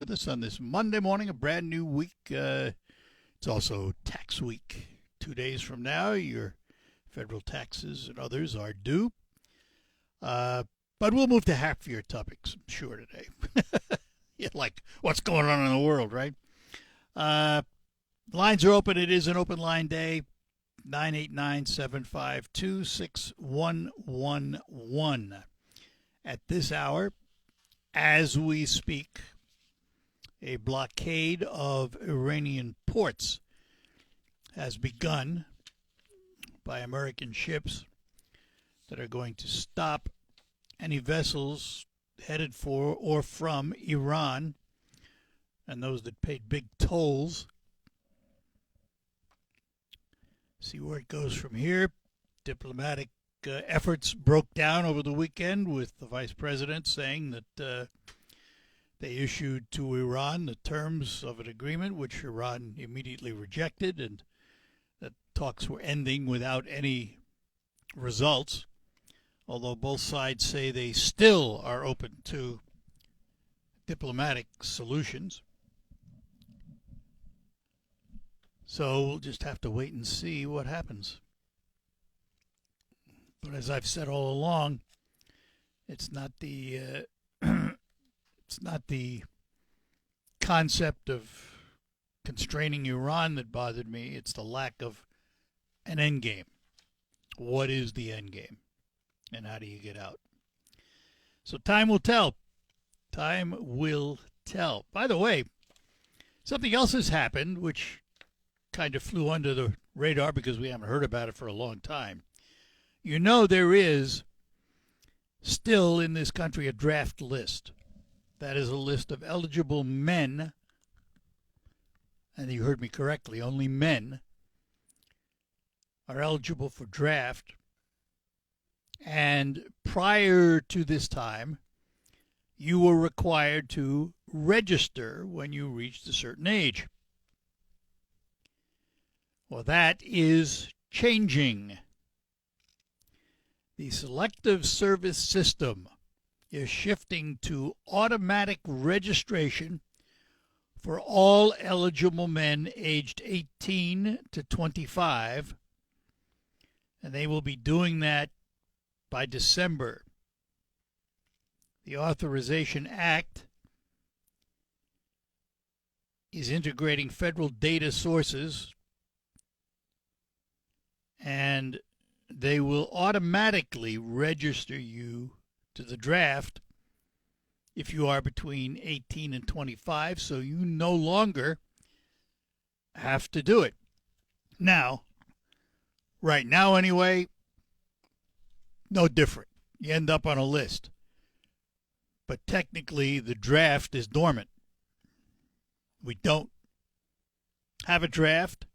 with us on this Monday morning, a brand new week. It's also tax week. 2 days from now, your federal taxes and others are due. But we'll move to happier topics, I'm sure, today. Yeah, like what's going on in the world, right? Lines are open. It is an open line day. 989-752-6111. At this hour, as we speak, a blockade of Iranian ports has begun by American ships that are going to stop any vessels headed for or from Iran and those that paid big tolls. See where it goes from here. Diplomatic efforts broke down over the weekend with the vice president saying that they issued to Iran the terms of an agreement, which Iran immediately rejected, and that talks were ending without any results, although both sides say they still are open to diplomatic solutions. So we'll just have to wait and see what happens. But as I've said all along, it's not the it's not the concept of constraining Iran that bothered me. It's the lack of an end game. What is the end game, and how do you get out? So time will tell. Time will tell. By the way, something else has happened, which kind of flew under the radar because we haven't heard about it for a long time. You know, there is still in this country a draft list. That is a list of eligible men, and you heard me correctly, only men are eligible for draft. And prior to this time, you were required to register when you reached a certain age. Well, that is changing. The Selective Service System is shifting to automatic registration for all eligible men aged 18 to 25, and they will be doing that by December. The Authorization Act is integrating federal data sources, and they will automatically register you to the draft if you are between 18 and 25, so you no longer have to do it. Now, right now anyway, no different. You end up on a list. But technically, the draft is dormant. We don't have a draft,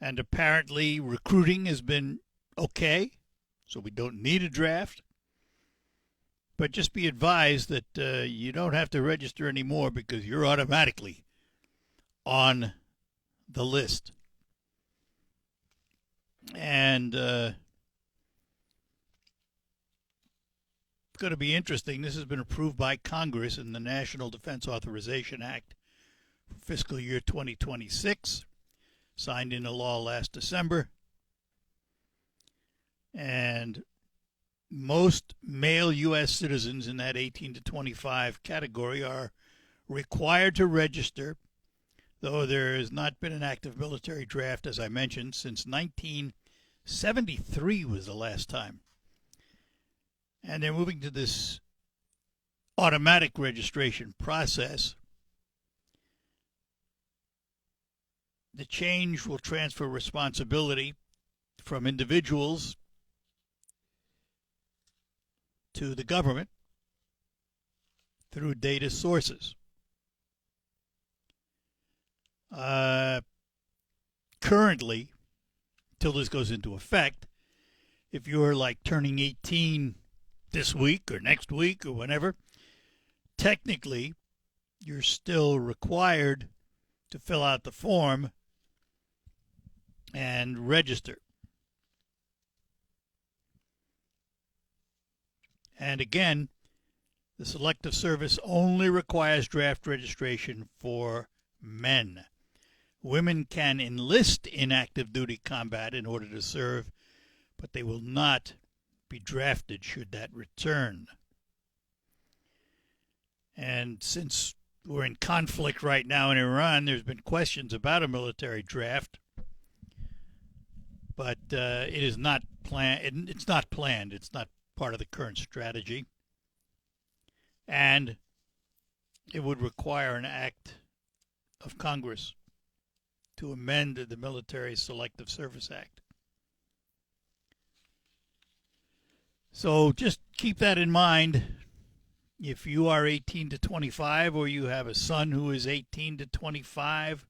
and apparently recruiting has been okay, so we don't need a draft. But just be advised that you don't have to register anymore because you're automatically on the list. And it's going to be interesting. This has been approved by Congress in the National Defense Authorization Act for fiscal year 2026, signed into law last December. And most male U.S. citizens in that 18 to 25 category are required to register, though there has not been an active military draft, as I mentioned, since 1973 was the last time. And they're moving to this automatic registration process. The change will transfer responsibility from individuals to the government through data sources. Currently, till this goes into effect, if you're like turning 18 this week or next week or whenever, technically you're still required to fill out the form and register. And again, The Selective Service only requires draft registration for men. Women can enlist in active duty combat in order to serve, but they will not be drafted should that return. And since we're in conflict right now in Iran, there's been questions about a military draft, but it is not planned. It's not planned. It's not part of the current strategy, and it would require an act of Congress to amend the Military Selective Service Act. So just keep that in mind. If you are 18 to 25, or you have a son who is 18 to 25,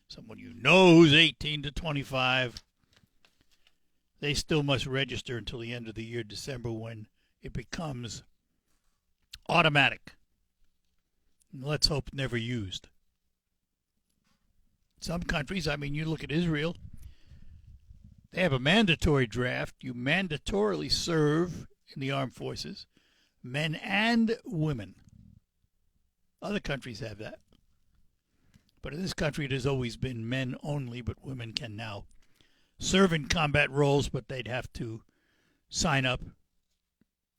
someone you know who's 18 to 25, they still must register until the end of the year, December, when it becomes automatic. And let's hope never used. Some countries, I mean, you look at Israel, they have a mandatory draft. You mandatorily serve in the armed forces, men and women. Other countries have that. But in this country, it has always been men only, but women can now serve in combat roles, but they'd have to sign up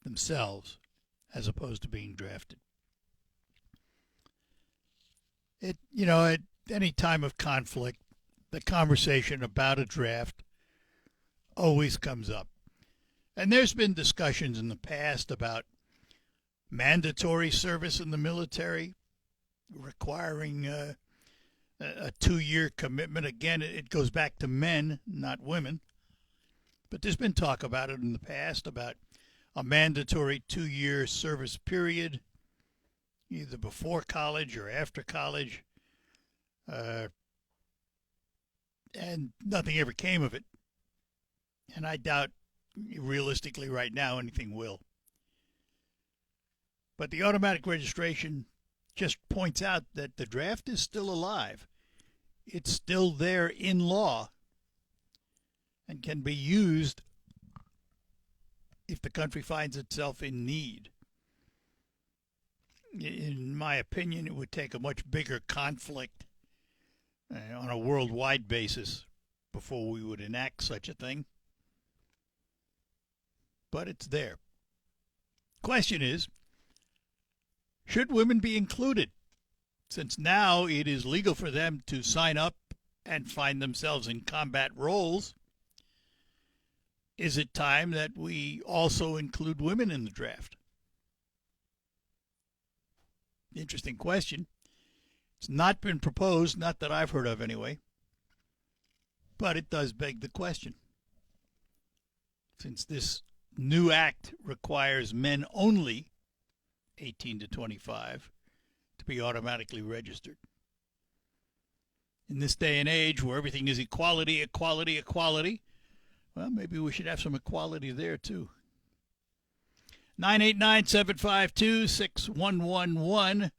themselves as opposed to being drafted. At any time of conflict, the conversation about a draft always comes up. And there's been discussions in the past about mandatory service in the military, requiring a 2-year commitment. Again, it goes back to men, not women. But there's been talk about it in the past, about a mandatory 2-year service period, either before college or after college. And nothing ever came of it. And I doubt, realistically, right now, anything will. But the automatic registration just points out that the draft is still alive. It's still there in law and can be used if the country finds itself in need. In my opinion, it would take a much bigger conflict on a worldwide basis before we would enact such a thing. But it's there. Question is, should women be included? Since now it is legal for them to sign up and find themselves in combat roles, is it time that we also include women in the draft? Interesting question. It's not been proposed, not that I've heard of anyway, but it does beg the question. Since this new act requires men only, 18 to 25, to be automatically registered. In this day and age where everything is equality, equality, equality, well, maybe we should have some equality there too. 989-752-6111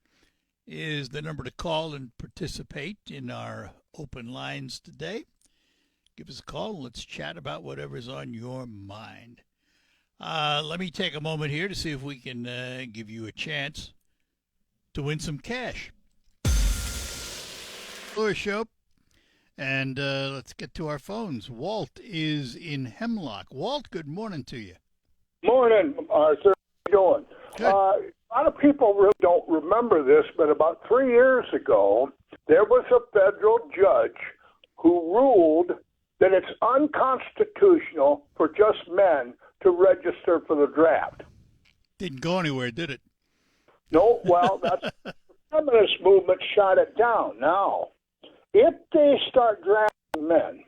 is the number to call and participate in our open lines today. Give us a call and let's chat about whatever's on your mind. Let me take a moment here to see if we can give you a chance to win some cash. Show. And let's get to our phones. Walt is in Hemlock. Walt, good morning to you. Morning, Arthur. How you doing? Good. A lot of people really don't remember this, but about 3 years ago, there was a federal judge who ruled that it's unconstitutional for just men to register for the draft. Didn't go anywhere, did it? No, well, that's the feminist movement shot it down. Now, if they start drafting men,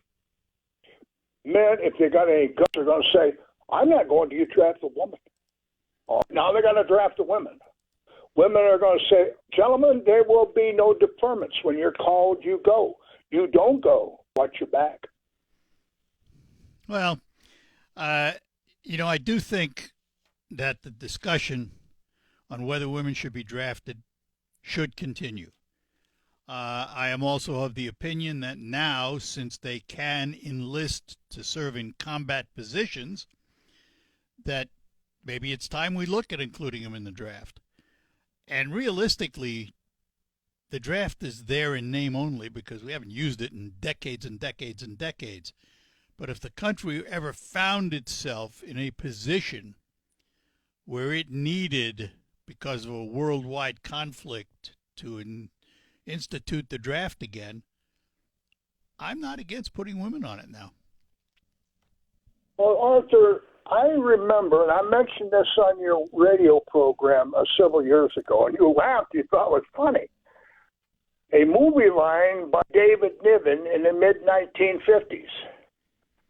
if they got any guts, are going to say, I'm not going to draft a woman. Now they're going to draft the women. Women are going to say, gentlemen, there will be no deferments. When you're called, you go. You don't go, watch your back. Well, I do think that the discussion on whether women should be drafted should continue. I am also of the opinion that now, since they can enlist to serve in combat positions, that maybe it's time we look at including them in the draft. And realistically, the draft is there in name only because we haven't used it in decades and decades and decades. But if the country ever found itself in a position where it needed, because of a worldwide conflict, to institute the draft again, I'm not against putting women on it now. Well, Arthur, I remember, and I mentioned this on your radio program several years ago, and you laughed. You thought it was funny. A movie line by David Niven in the mid-1950s.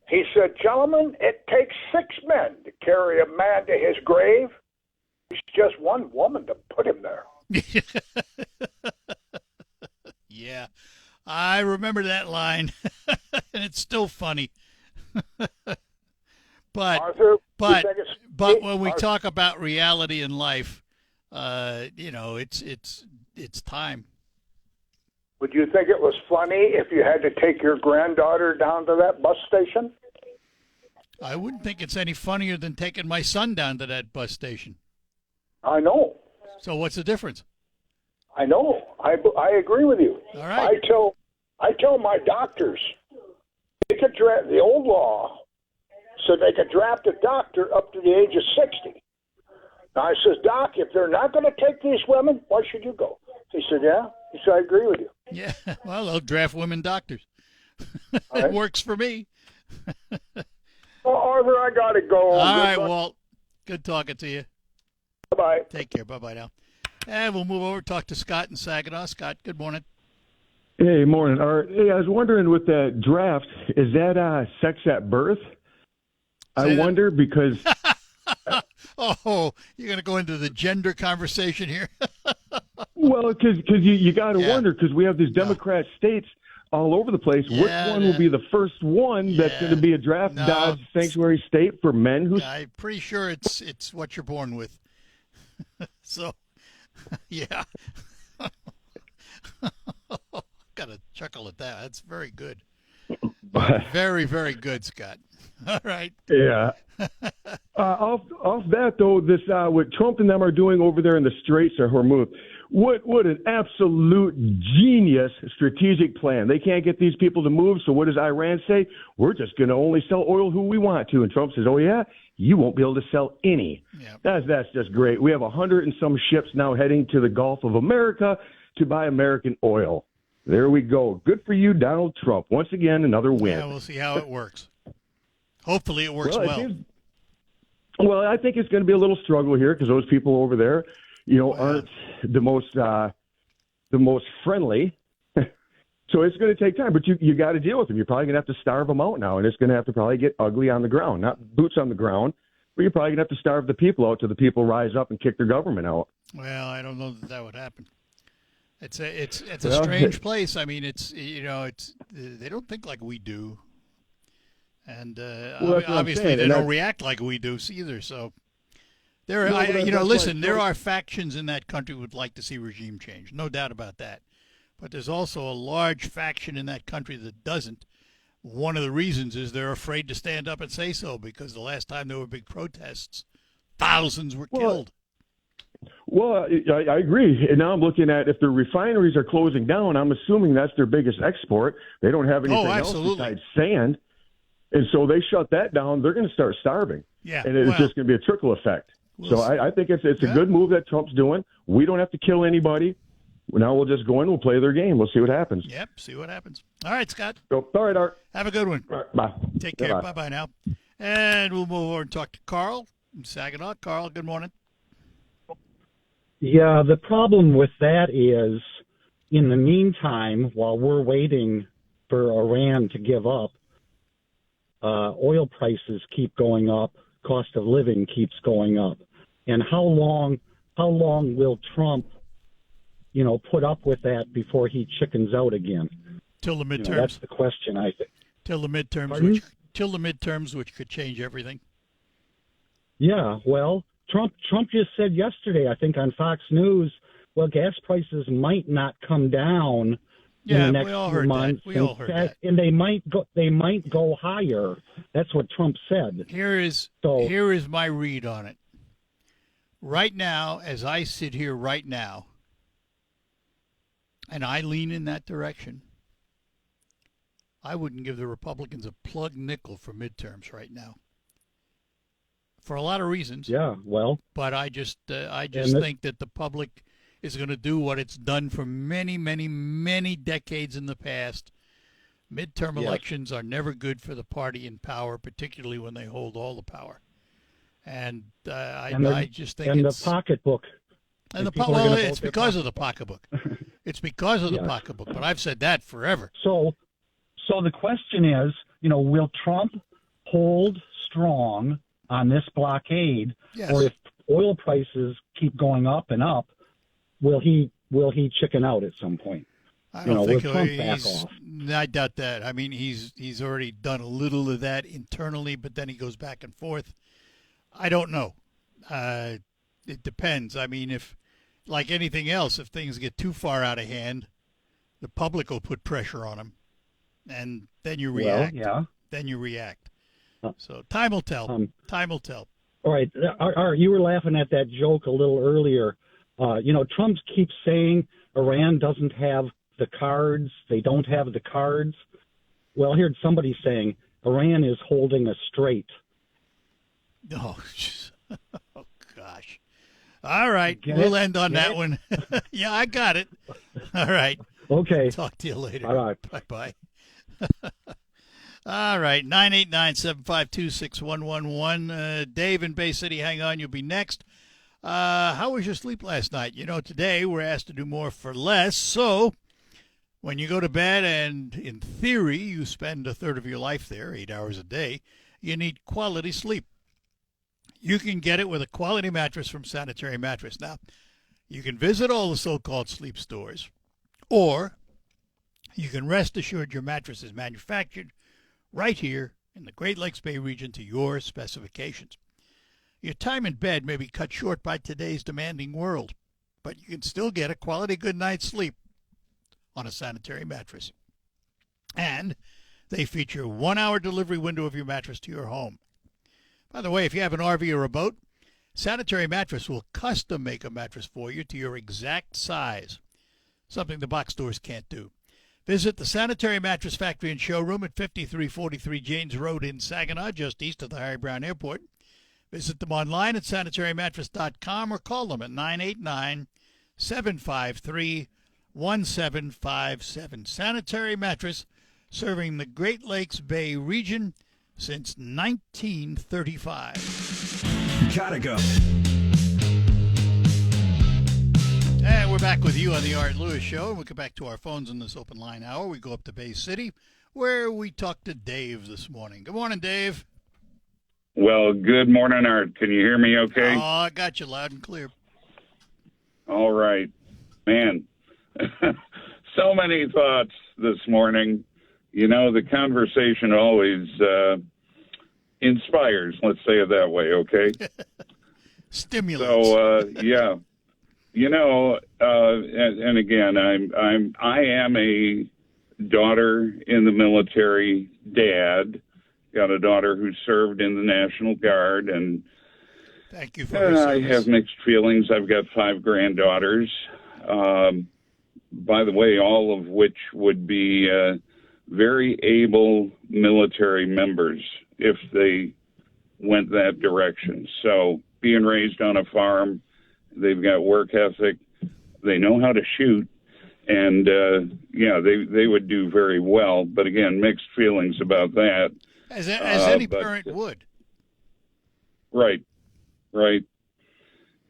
He said, gentlemen, it takes 6 men to carry a man to his grave. It's just one woman to put him there. Yeah, I remember that line, and it's still funny. Arthur, but when we talk about reality in life, it's time. Would you think it was funny if you had to take your granddaughter down to that bus station? I wouldn't think it's any funnier than taking my son down to that bus station. I know. So what's the difference? I know. I agree with you. All right. I tell my doctors they could draft the old law, so they could draft a doctor up to the age of 60. Now I says, Doc, if they're not going to take these women, why should you go? He said, yeah. He said, I agree with you. Yeah. Well, they'll draft women doctors. Right. It works for me. Well, Arthur, I got to go. All right, Walt. Good talking to you. Bye-bye. Take care. Bye-bye now. And we'll move over, talk to Scott in Saginaw. Scott, good morning. Hey, morning. Hey, I was wondering with that draft, is that sex at birth? I wonder because... Oh, you're going to go into the gender conversation here? Well, because you got to wonder, because we have these Democrat states all over the place. Which one will be the first one that's going to be a draft dodge sanctuary state for men who... I'm pretty sure it's what you're born with. So, yeah. Got to chuckle at that. That's very good. Very, very good, Scott. All right. Yeah. Off that, though, this what Trump and them are doing over there in the Straits of Hormuz, what an absolute genius strategic plan. They can't get these people to move, so what does Iran say? We're just going to only sell oil who we want to. And Trump says, oh, yeah? You won't be able to sell any. Yep. That's just great. We have 100 and some ships now heading to the Gulf of America to buy American oil. There we go. Good for you, Donald Trump. Once again, another win. Yeah, we'll see how it works. Hopefully it works well. Well, I think it's going to be a little struggle here because those people over there, aren't the most friendly. So it's going to take time, but you got to deal with them. You're probably going to have to starve them out now, and it's going to have to probably get ugly on the ground. Not boots on the ground, but you're probably going to have to starve the people out till the people rise up and kick their government out. Well, I don't know that would happen. It's a strange place. I mean, it's they don't think like we do, and obviously they don't react like we do either. So there, there are factions in that country who would like to see regime change, no doubt about that. But there's also a large faction in that country that doesn't. One of the reasons is they're afraid to stand up and say so, because the last time there were big protests, thousands were killed. Well, I agree. And now I'm looking at if the refineries are closing down, I'm assuming that's their biggest export. They don't have anything else besides sand. And so they shut that down. They're going to start starving. Yeah, and it's just going to be a trickle effect. So I think it's a good move that Trump's doing. We don't have to kill anybody. Now we'll just go in, we'll play their game. We'll see what happens. Yep, see what happens. All right, Scott. All right, Art. Have a good one. All right, bye. Take care. Bye-bye now. And we'll move over and talk to Carl in Saginaw. Carl, good morning. Yeah, the problem with that is, in the meantime, while we're waiting for Iran to give up, oil prices keep going up, cost of living keeps going up. And how long will Trump, put up with that before he chickens out again? Till the midterms. That's the question, I think. Till the midterms, which could change everything. Yeah, well, Trump just said yesterday, I think on Fox News, well, gas prices might not come down in the next few months. We all heard that. And they might go higher. That's what Trump said. Here is my read on it. Right now, as I sit here right now, and I lean in that direction, I wouldn't give the Republicans a plug nickel for midterms right now. For a lot of reasons. Yeah, well, But I just And think that the public is going to do what it's done for many, many, many decades in the past. Midterm Yes. elections are never good for the party in power, particularly when they hold all the power. And I just think and it's the pocketbook. and the people are gonna vote it's their because of the pocketbook. It's because of the Yes. pocketbook. But I've said that forever. So the question is, will Trump hold strong on this blockade, Yes. or if oil prices keep going up and up, will he chicken out at some point? I don't think will Trump back he's. off? I doubt that. I mean, he's already done a little of that internally, but then he goes back and forth. I don't know. It depends. I mean, if like anything else, if things get too far out of hand, the public will put pressure on him, and then you react. Well, yeah. Then you react. So time will tell. Time will tell. All right. Art, you were laughing at that joke a little earlier. Trump keeps saying Iran doesn't have the cards. They don't have the cards. Well, I heard somebody saying Iran is holding us straight. Oh, oh gosh. All right. Get We'll it? end on Get that it? one. Yeah, I got it. All right. Okay. Talk to you later. All right. Bye-bye. All right. 989-752-6111. Dave in Bay City, hang on. You'll be next. How was your sleep last night? Today we're asked to do more for less. So when you go to bed and, in theory, you spend a third of your life there, 8 hours a day, you need quality sleep. You can get it with a quality mattress from Sanitary Mattress. Now, you can visit all the so-called sleep stores, or you can rest assured your mattress is manufactured right here in the Great Lakes Bay region to your specifications. Your time in bed may be cut short by today's demanding world, but you can still get a quality good night's sleep on a Sanitary Mattress. And they feature a 1-hour delivery window of your mattress to your home. By the way, if you have an RV or a boat, Sanitary Mattress will custom make a mattress for you to your exact size, something the box stores can't do. Visit the Sanitary Mattress Factory and Showroom at 5343 Janes Road in Saginaw, just east of the Harry Brown Airport. Visit them online at sanitarymattress.com or call them at 989-753-1757. Sanitary Mattress, serving the Great Lakes Bay region since 1935. Gotta go. And we're back with you on the Art Lewis Show. We go back to our phones in this open line hour. We go up to Bay City, where we talk to Dave this morning. Good morning, Dave. Well, good morning, Art. Can you hear me okay? Oh, I got you loud and clear. All right. Man, so many thoughts this morning. The conversation always inspires, let's say it that way, okay? Stimulus. So, yeah. And again, I am a daughter in the military, dad. Got a daughter who served in the National Guard, and Thank you for your I service. have mixed feelings. I've got 5 granddaughters, by the way, all of which would be very able military members if they went that direction. So being raised on a farm, they've got work ethic, they know how to shoot, and, they would do very well. But again, mixed feelings about that. As any but- parent would. Right.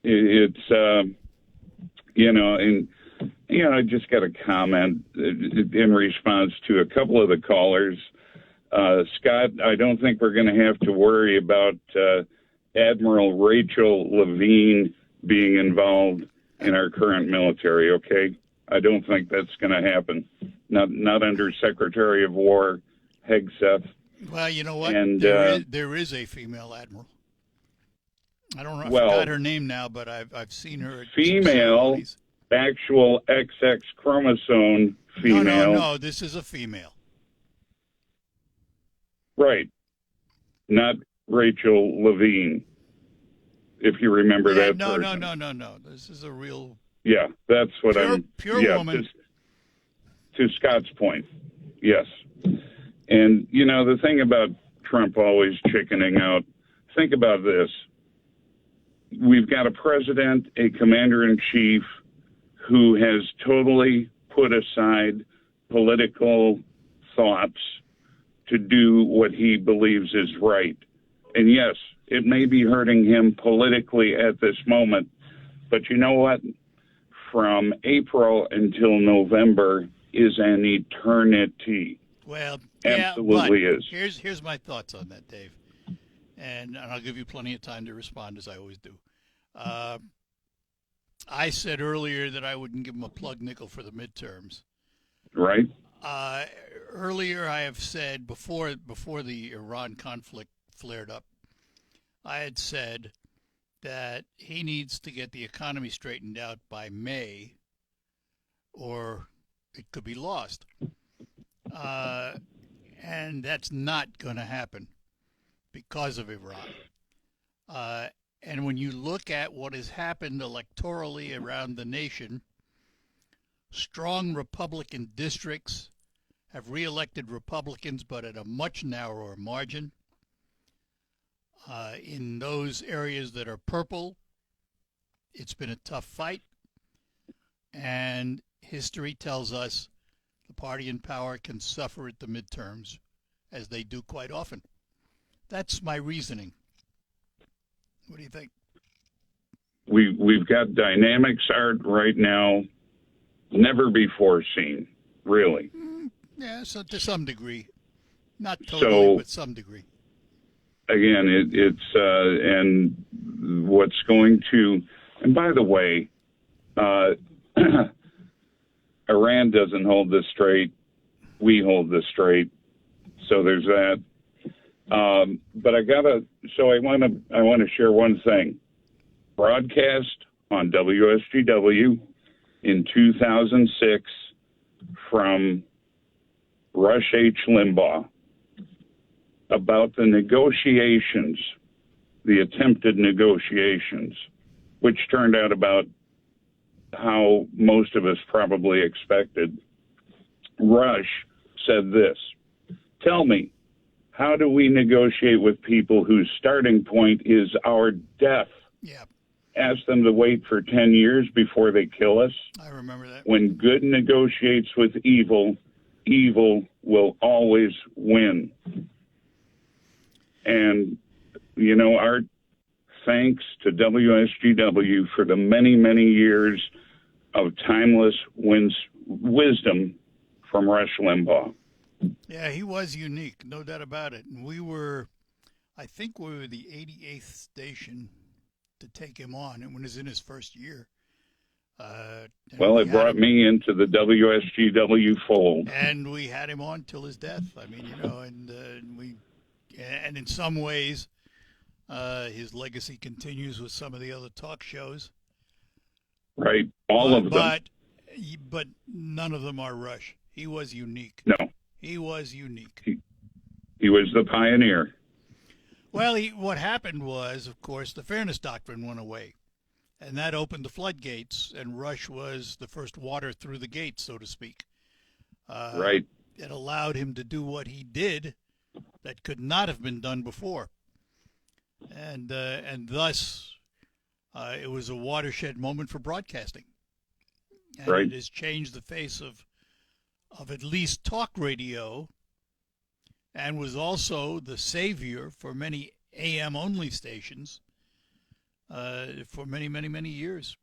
It's, I just got a comment in response to a couple of the callers. Scott, I don't think we're going to have to worry about Admiral Rachel Levine being involved in our current military, okay? I don't think that's going to happen. Not under Secretary of War Hegseth. Well, you know what? And, there is a female admiral. I don't know. I forgot her name now, but I've seen her. At some Female, ceremonies. actual XX chromosome female. No. This is a female. Right. Not Rachel Levine. if you remember Yeah, that. no, version. no. This is a real Yeah, that's what pure yeah, woman. To Scott's point, yes. And, you know, the thing about Trump always chickening out, think about this. We've got a president, a commander-in-chief, who has totally put aside political thoughts to do what he believes is right. And yes, it may be hurting him politically at this moment, but you know what? From April until November is an eternity. Well, Absolutely yeah, but is. here's my thoughts on that, Dave, and I'll give you plenty of time to respond, as I always do. I said earlier that I wouldn't give him a plug nickel for the midterms. Right? Earlier, I have said before the Iran conflict flared up, I had said that he needs to get the economy straightened out by May, or it could be lost. And that's not going to happen because of Iran. And when you look at what has happened electorally around the nation, strong Republican districts have reelected Republicans, but at a much narrower margin. In those areas that are purple, it's been a tough fight. And history tells us the party in power can suffer at the midterms, as they do quite often. That's my reasoning. What do you think? We've got dynamics, Art, right now, never before seen, really. Yeah, so to some degree. Not totally, but some degree. Again, and what's going to, and by the way, Iran doesn't hold this straight. We hold this straight. So there's that. But I want to share one thing. Broadcast on WSGW in 2006 from Rush H. Limbaugh about the negotiations, the attempted negotiations, which turned out about how most of us probably expected. Rush said this: "Tell me, how do we negotiate with people whose starting point is our death? Yeah, Ask them to wait for 10 years before they kill us? I remember that. When good negotiates with evil, evil will always win." And, you know, Art, thanks to WSGW for the many, many years of timeless wisdom from Rush Limbaugh. Yeah, he was unique, no doubt about it. And I think we were the 88th station to take him on, and when he was in his first year. Well, it brought me into the WSGW fold. And we had him on till his death. I mean, you know, and in some ways, his legacy continues with some of the other talk shows. Right, all of them. But none of them are Rush. He was unique. No. He was unique. He was the pioneer. Well, what happened was, of course, the Fairness Doctrine went away. And that opened the floodgates, and Rush was the first water through the gates, so to speak. Right. It allowed him to do what he did that could not have been done before. And thus, it was a watershed moment for broadcasting. And right. It has changed the face of at least talk radio, and was also the savior for many AM-only stations for many, many, many years.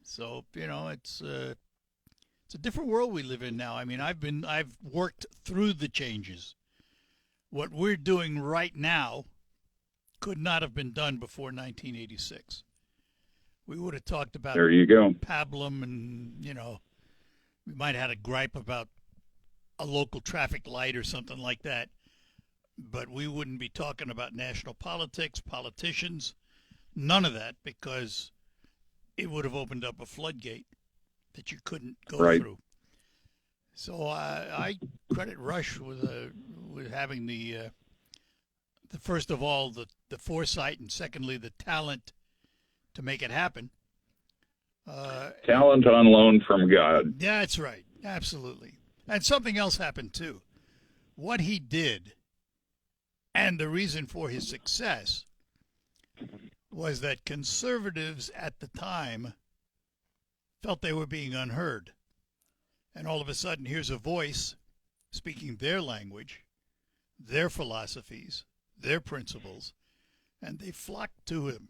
So, you know, it's a different world we live in now. I mean, I've worked through the changes. What we're doing right now could not have been done before 1986. We would have talked about there you go. Pablum, and, you know, we might have had a gripe about a local traffic light or something like that, but we wouldn't be talking about national politics, politicians, none of that, because it would have opened up a floodgate that you couldn't go right. through. So I credit Rush with having the first of all, the foresight, and secondly, the talent to make it happen. Talent on loan from God. Yeah, that's right. Absolutely. And something else happened, too. What he did and the reason for his success was that conservatives at the time felt they were being unheard. And all of a sudden, here's a voice speaking their language, their philosophies, their principles, and they flocked to him.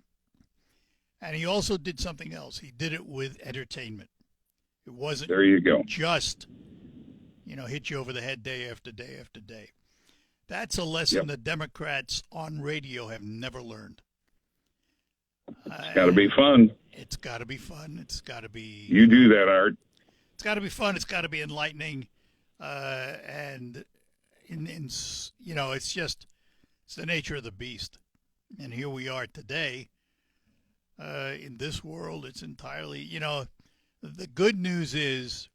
And he also did something else. He did it with entertainment. It wasn't There you go. just, hit you over the head day after day after day. That's a lesson the Democrats on radio have never learned. It's got to be fun. It's got to be fun. It's got to be... You do that, Art. It's got to be fun. It's got to be enlightening. And, it's the nature of the beast. And here we are today. In this world, it's entirely, the good news is,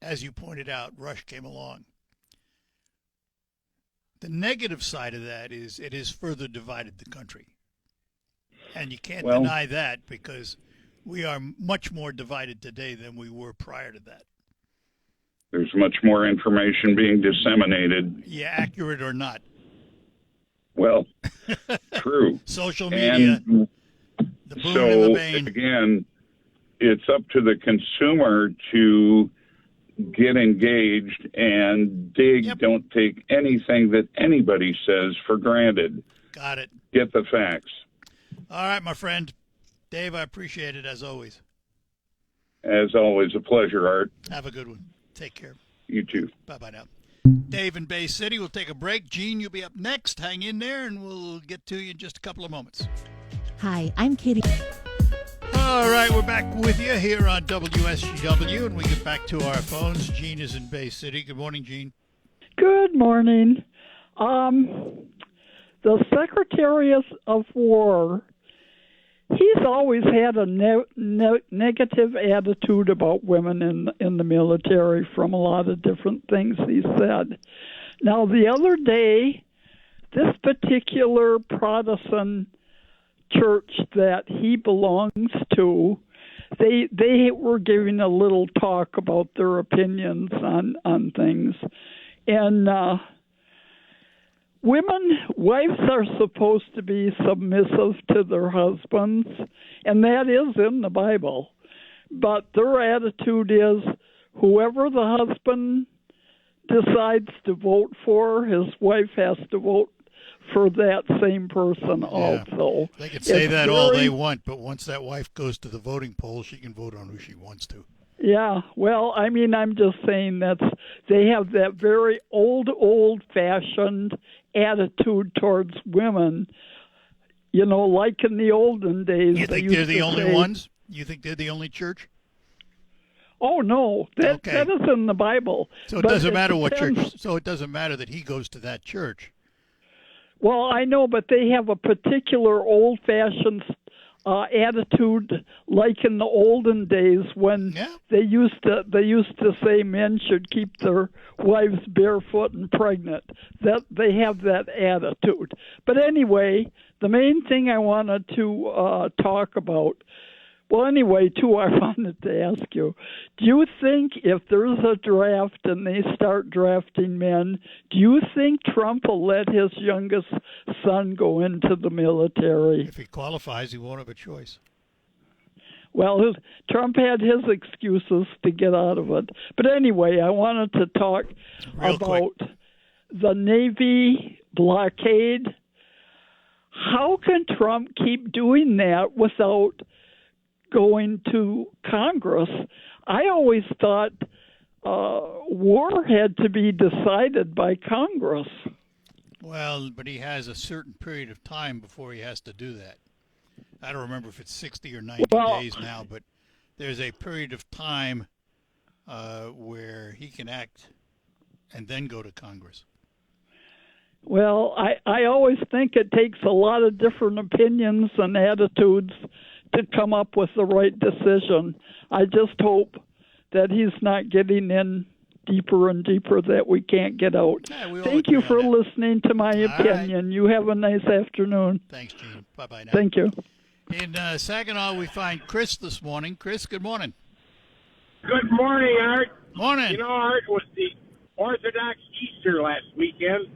as you pointed out, Rush came along. The negative side of that is it has further divided the country. And you can't deny that, because we are much more divided today than we were prior to that. There's much more information being disseminated. Yeah, accurate or not. Well, true. Social media, And the boom so, and the bane. again, it's up to the consumer to get engaged and dig. Yep. Don't take anything that anybody says for granted. Got it. Get the facts. All right, my friend. Dave, I appreciate it, as always. As always, a pleasure, Art. Have a good one. Take care. You too. Bye-bye now. Dave in Bay City. We'll take a break. Gene, you'll be up next. Hang in there, and we'll get to you in just a couple of moments. Hi, I'm Katie. All right, we're back with you here on WSGW, and we get back to our phones. Gene is in Bay City. Good morning, Gene. Good morning. The Secretary of War, he's always had a negative attitude about women in the military from a lot of different things he said. Now, the other day, this particular Protestant church that he belongs to, they were giving a little talk about their opinions on things. And wives are supposed to be submissive to their husbands, and that is in the Bible. But their attitude is whoever the husband decides to vote for, his wife has to vote for that same person also. They can say that all they want, but once that wife goes to the voting poll, she can vote on who she wants to. Yeah, well, I mean, I'm just saying they have that very old-fashioned attitude towards women, like in the olden days. You think they're the only ones? You think they're the only church? Oh, no, that is in the Bible. So it doesn't matter what church. So it doesn't matter that he goes to that church. Well, I know, but they have a particular old-fashioned attitude, like in the olden days when they used to say men should keep their wives barefoot and pregnant. That they have that attitude. But anyway, the main thing I wanted to talk about. Well, anyway, too, I wanted to ask you, do you think if there's a draft and they start drafting men, do you think Trump will let his youngest son go into the military? If he qualifies, he won't have a choice. Well, Trump had his excuses to get out of it. But anyway, I wanted to talk about the Navy blockade. How can Trump keep doing that without going to Congress? I always thought war had to be decided by Congress. Well, but he has a certain period of time before he has to do that. I don't remember if it's 60 or 90 days now, but there's a period of time where he can act and then go to Congress. Well, I always think it takes a lot of different opinions and attitudes to come up with the right decision. I just hope that he's not getting in deeper and deeper that we can't get out. Yeah, we all Thank agree you on for that. listening to my opinion. You have a nice afternoon. Thanks, Gene. Bye-bye now. Thank you. In Saginaw, we find Chris this morning. Chris, good morning. Good morning, Art. Morning. You know, Art, was the Orthodox Easter last weekend.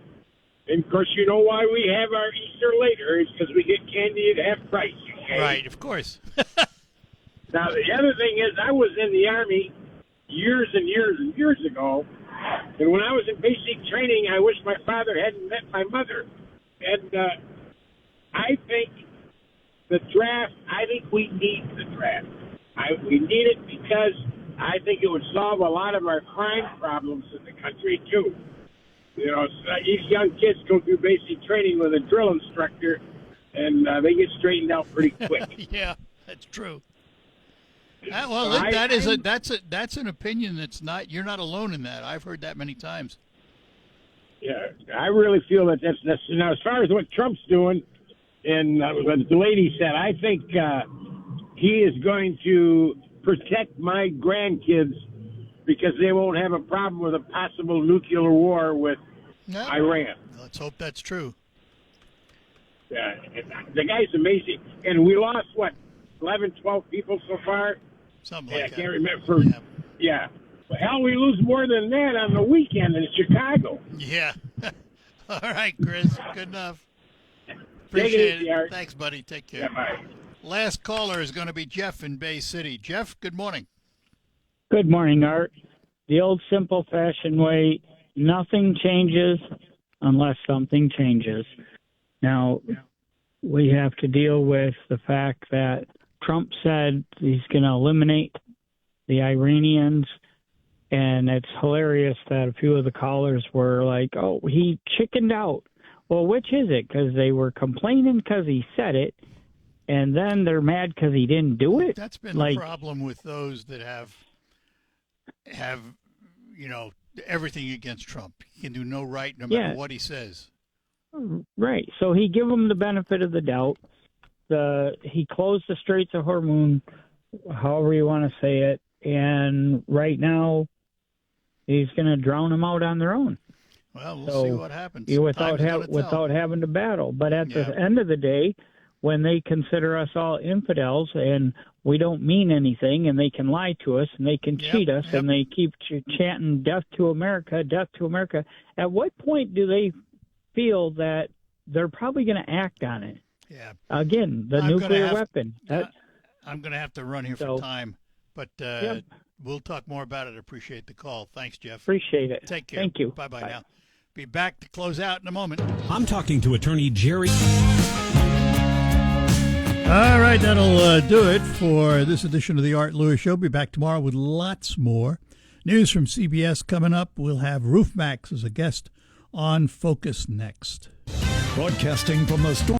And, of course, you know why we have our Easter later is because we get candy at half price. Okay? Right, of course. Now, the other thing is I was in the Army years and years and years ago. And when I was in basic training, I wish my father hadn't met my mother. And I think the draft, I think we need the draft. We need it because I think it would solve a lot of our crime problems in the country, too. You know, these young kids go through basic training with a drill instructor, and they get straightened out pretty quick. Yeah, that's true. That's an opinion that's not. You're not alone in that. I've heard that many times. Yeah, I really feel that that's now as far as what Trump's doing, and what the lady said, I think he is going to protect my grandkids because they won't have a problem with a possible nuclear war with Iran. Let's hope that's true. Yeah, the guy's amazing, and we lost 11, 12 people so far. Something like that. I can't remember. Yeah. Well, hell, we lose more than that on the weekend in Chicago. Yeah. All right, Chris. Good enough. Take Appreciate it easy, it. Art. Thanks, buddy. Take care. Yeah, bye. Last caller is going to be Jeff in Bay City. Jeff, good morning. Good morning, Art. The old simple-fashioned way, nothing changes unless something changes. Now, we have to deal with the fact that Trump said he's going to eliminate the Iranians, and it's hilarious that a few of the callers were like, oh, he chickened out. Well, which is it? Because they were complaining because he said it, and then they're mad because he didn't do it? That's been the problem with those that have everything against Trump. He can do no right no matter what he says. Right. So he give them the benefit of the doubt. He closed the Straits of Hormuz, however you want to say it, and right now he's going to drown them out on their own. Well, we'll see what happens. Without having to battle. But at the end of the day, when they consider us all infidels and we don't mean anything and they can lie to us and they can cheat us and they keep chanting death to America, at what point do they feel that they're probably going to act on it? Yeah. Again, the nuclear weapon. I'm going to have to run here for time, but we'll talk more about it. Appreciate the call. Thanks, Jeff. Appreciate it. Take care. Thank you. Bye-bye now. Be back to close out in a moment. I'm talking to attorney Jerry. All right, that'll do it for this edition of the Art Lewis Show. Be back tomorrow with lots more. News from CBS coming up. We'll have Roof Max as a guest on Focus next. Broadcasting from the Storm